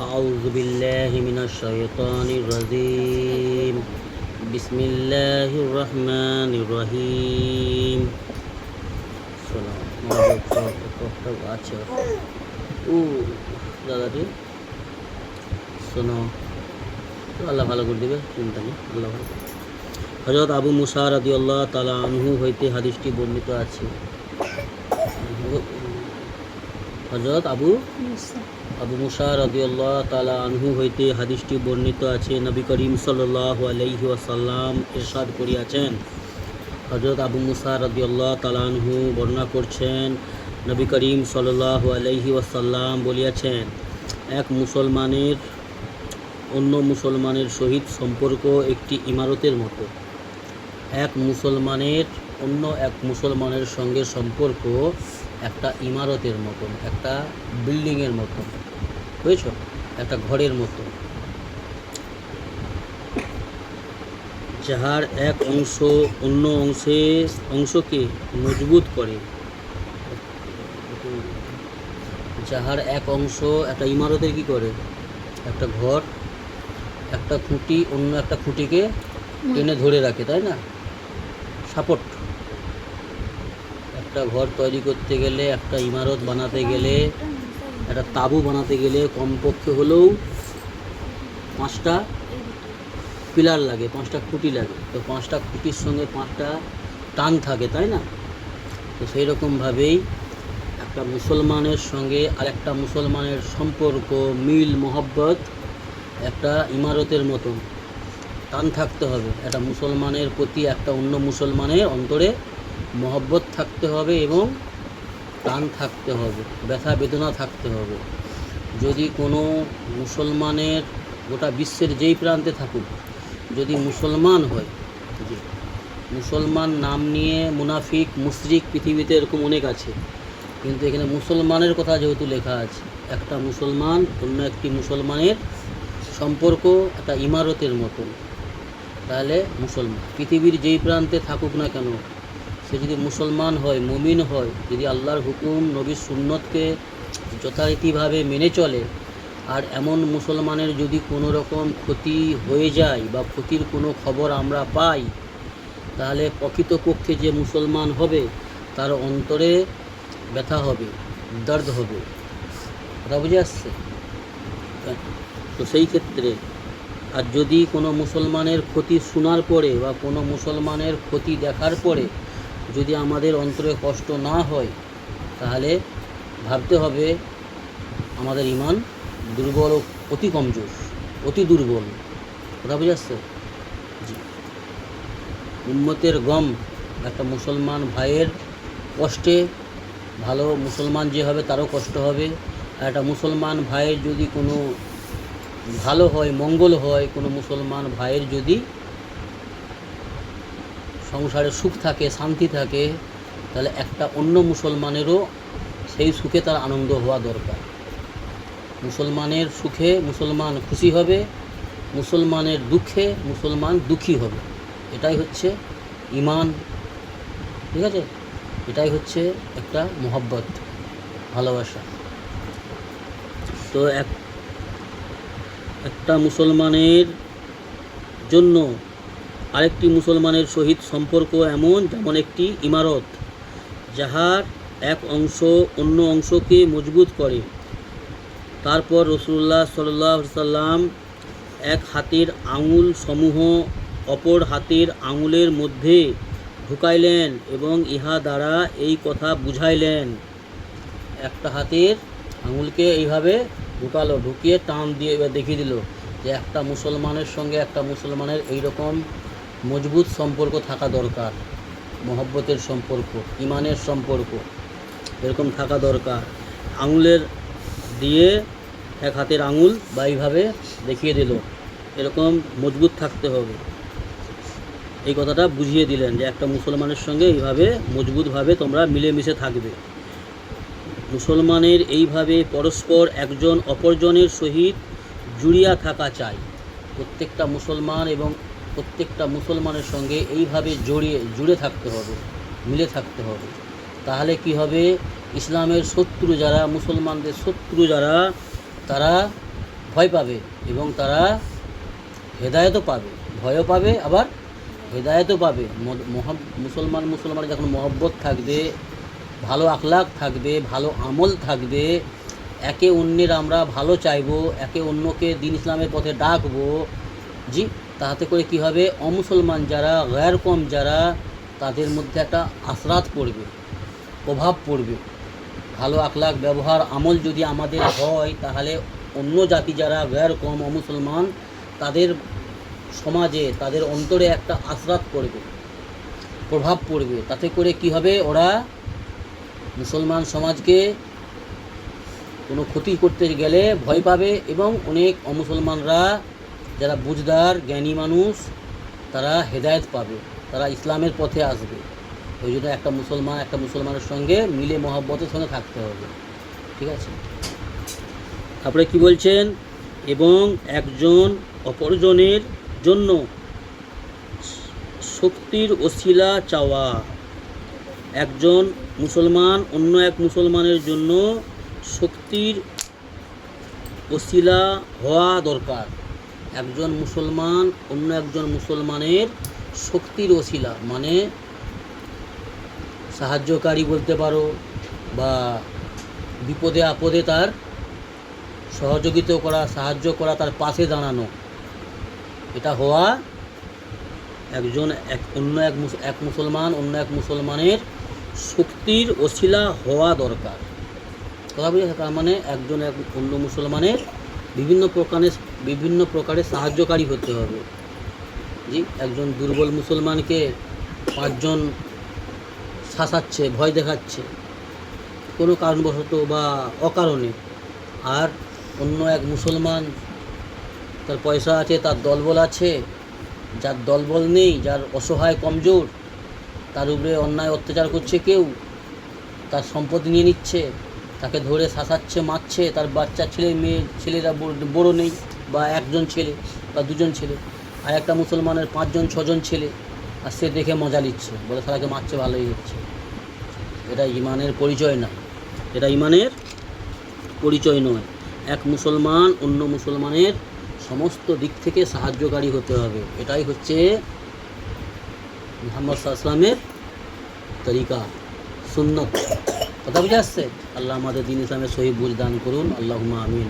أعوذ بالله من الشيطان الرجيم بسم الله الرحمن الرحيم আছে ও দাদাটি শোনো আল্লাহ ভালো করে দেবে, চিন্তা নেই, আল্লাহ ভালো। হযরত আবু মুসা রাদিয়াল্লাহু তাআলা আনহু হইতে হাদিসটি বর্ণিত আছে। হযরত আবু মুসা রাদিয়াল্লাহু তাআলা আনহু হইতে হাদিসটি বর্ণিত আছে। নবী করিম সাল্লাল্লাহু আলাইহি ওয়াসাল্লাম ইরশাদ করিয়াছেন। হযরত আবু মুসা রাদিয়াল্লাহু তাআলা আনহু বর্ণনা করছেন, নবী করিম সাল্লাল্লাহু আলাইহি ওয়াসাল্লাম বলিয়াছেন, এক মুসলমানের অন্য মুসলমানের সহিত সম্পর্ক একটি ইমারতের মতো। এক মুসলমানের অন্য এক মুসলমানের সঙ্গে সম্পর্ক একটা ইমারতের মতন, একটা বিল্ডিংয়ের মতন, বুঝেছ, একটা ঘরের মতো, যাহার এক অংশ অন্য অংশকে মজবুত করে। যাহার এক অংশ একটা ইমারতের কি করে, একটা ঘর, একটা খুঁটি অন্য একটা খুঁটিকে টেনে ধরে রাখে, তাই না, সাপোর্ট। একটা ঘর তৈরি করতে গেলে, একটা ইমারত বানাতে গেলে, একটা তাঁবু বানাতে গেলে কমপক্ষে হলেও 5টা পিলার লাগে, 5টা খুঁটি লাগে। তো 5টা খুঁটির সঙ্গে 5টা টান থাকে, তাই না। তো সেই রকমভাবেই একটা মুসলমানের সঙ্গে আরেকটা মুসলমানের সম্পর্ক, মিল মহব্বত একটা ইমারতের মতন, টান থাকতে হবে। একটা মুসলমানের প্রতি একটা অন্য মুসলমানের অন্তরে মহব্বত থাকতে হবে এবং টান থাকতে হবে, ব্যথা বেদনা থাকতে হবে। যদি কোনো মুসলমানের গোটা বিশ্বের যেই প্রান্তে থাকুক, যদি মুসলমান হয়, যে মুসলমান নাম নিয়ে মুনাফিক মুশরিক পৃথিবীতে এরকম অনেক আছে, কিন্তু এখানে মুসলমানের কথা যেহেতু লেখা আছে, একটা মুসলমান অন্য একটি মুসলমানের সম্পর্ক একটা ইমারতের মতন, তাহলে মুসলমান পৃথিবীর যেই প্রান্তে থাকুক না কেন, সে যদি মুসলমান হয়, মুমিন হয়, যদি আল্লাহর হুকুম নবীর সুন্নতকে যথারীতিভাবে মেনে চলে, আর এমন মুসলমানের যদি কোনো রকম ক্ষতি হয়ে যায় বা ক্ষতির কোনো খবর আমরা পাই, তাহলে প্রকৃতপক্ষে যে মুসলমান হবে তার অন্তরে ব্যথা হবে, দর্দ হবে, কথা বুঝে আসছে। তো সেই ক্ষেত্রে আর যদি কোনো মুসলমানের ক্ষতি শোনার পরে বা কোনো মুসলমানের ক্ষতি দেখার পরে যদি আমাদের অন্তরে কষ্ট না হয়, তাহলে ভাবতে হবে আমাদের ঈমান দুর্বল, অতি কমজোর, অতি দুর্বল, কথা বুঝে আসছে। জি, উম্মতের গম, একটা মুসলমান ভাইয়ের কষ্টে ভালো মুসলমান যে হবে তারও কষ্ট হবে। আর একটা মুসলমান ভাইয়ের যদি কোনো ভালো হয়, মঙ্গল হয়, কোনো মুসলমান ভাইয়ের যদি সংসারে সুখ থাকে, শান্তি থাকে, তাহলে একটা অন্য মুসলমানেরও সেই সুখে তার আনন্দ হওয়া দরকার। মুসলমানের সুখে মুসলমান খুশি হবে, মুসলমানের দুঃখে মুসলমান দুঃখী হবে। এটাই হচ্ছে ঈমান, ঠিক আছে, এটাই হচ্ছে একটা মহব্বত, ভালোবাসা। তো একটা মুসলমানের জন্য আরেকটি মুসলমানের সহিত সম্পর্ক এমন যেমন একটি ইমারত, যাহার এক অংশ অন্য অংশকে মজবুত করে। তারপর রাসূলুল্লাহ সাল্লাল্লাহু আলাইহি সাল্লাম এক হাতের আঙুল সমূহ অপর হাতের আঙুলের মধ্যে ঢুকাইলেন এবং ইহা দ্বারা এই কথা বুঝাইলেন। একটা হাতের আঙুলকে এইভাবে ঢুকালো, ঢুকিয়ে টান দিয়ে এবার দেখিয়ে দিল যে একটা মুসলমানের সঙ্গে একটা মুসলমানের এইরকম মজবুত সম্পর্ক থাকা দরকার, মহব্বতের সম্পর্ক, ইমানের সম্পর্ক এরকম থাকা দরকার। আঙুলের দিয়ে এক হাতের আঙুল বা এইভাবে দেখিয়ে দিল, এরকম মজবুত থাকতে হবে, এই কথাটা বুঝিয়ে দিলেন যে একটা মুসলমানের সঙ্গে এইভাবে মজবুতভাবে তোমরা মিলেমিশে থাকবে। মুসলমানের এইভাবে পরস্পর একজন অপরজনের সহিত জুড়িয়া থাকা চাই। প্রত্যেকটা মুসলমান এবং প্রত্যেকটা মুসলমানের সঙ্গে এইভাবে জুড়ে থাকতে হবে, মিলে থাকতে হবে। তাহলে কি হবে, ইসলামের শত্রু যারা, মুসলমানদের শত্রু যারা, তারা ভয় পাবে এবং তারা হেদায়েতও পাবে, ভয়ও পাবে আবার হেদায়েতও পাবে। মুসলমান যখন মহব্বত থাকবে, ভালো আখলাক থাকবে, ভালো আমল থাকবে, একে অন্যের আমরা ভালো চাইবো, একে অন্যকে দিন ইসলামের পথে ডাকবো, জি, তাতে করে কি হবে, অমুসলমান যারা, গায়ের কম যারা, তাদের মধ্যে একটা আসরাত পড়বে, প্রভাব পড়বে। ভালো আখলাক ব্যবহার আমল যদি আমাদের হয়, তাহলে অন্য জাতি যারা গায়ের কম অমুসলমান, তাদের সমাজে, তাদের অন্তরে একটা আসরাত পড়বে, প্রভাব পড়বে। তাতে করে কি হবে, ওরা মুসলমান সমাজকে কোনো ক্ষতি করতে গেলে ভয় পাবে এবং অনেক অমুসলমানরা যারা বুঝদার জ্ঞানী মানুষ, তারা হেদায়েত পাবে, তারা ইসলামের পথে আসবে। ওই জন্য একটা মুসলমানের সঙ্গে মিলে মহব্বতের সঙ্গে থাকতে হবে, ঠিক আছে। তারপরে কি বলছেন, এবং একজন অপরজনের জন্য শক্তির ওসিলা চাওয়া। একজন মুসলমান অন্য এক মুসলমানের জন্য শক্তির ওসিলা হওয়া দরকার। একজন মুসলমান অন্য একজন মুসলমানের শক্তির ওসিলা মানে সাহায্যকারী বলতে পারো, বা বিপদে আপদে তার সহযোগিতা করা, সাহায্য করা, তার পাশে দাঁড়ানো, এটা হওয়া এক মুসলমান অন্য এক মুসলমানের শক্তির ওসিলা হওয়া দরকার। কথা বুঝেছে? তার মানে একজন অন্য মুসলমানের বিভিন্ন প্রকারের সাহায্যকারী হতে হবে। জি, একজন দুর্বল মুসলমানকে 5 জন শাসাচ্ছে, ভয় দেখাচ্ছে কোনো কারণবশত বা অকারণে, আর অন্য এক মুসলমান, তার পয়সা আছে, তার দলবল আছে, যার দলবল নেই, যার অসহায় কমজোর, তার উপরে অন্যায় অত্যাচার করছে কেউ, তার সম্পদ নিয়ে নিচ্ছে, তাকে ধরে শাসাচ্ছে, মারছে, তার বাচ্চা ছেলেরা বড় নেই, বা একজন ছেলে বা 2 জন ছেলে, আর একটা মুসলমানের 5 জন 6 জন ছেলে, আর সে দেখে মজা নিচ্ছে, বলে তাকে মারছে, ভালোই হচ্ছে। এটা ইমানের পরিচয় না, এটা ইমানের পরিচয় নয়। এক মুসলমান অন্য মুসলমানের সমস্ত দিক থেকে সাহায্যকারী হতে হবে। এটাই হচ্ছে মুহাম্মদ সাল্লাল্লাহু আলাইহি ওয়াসাল্লামের তরিকা, সুন্নত। কথা বুঝে আসছে? আল্লাহ আমাদের দ্বীন ইসলামের সহি বুঝ দান করুন, আল্লাহুম্মা আমিন।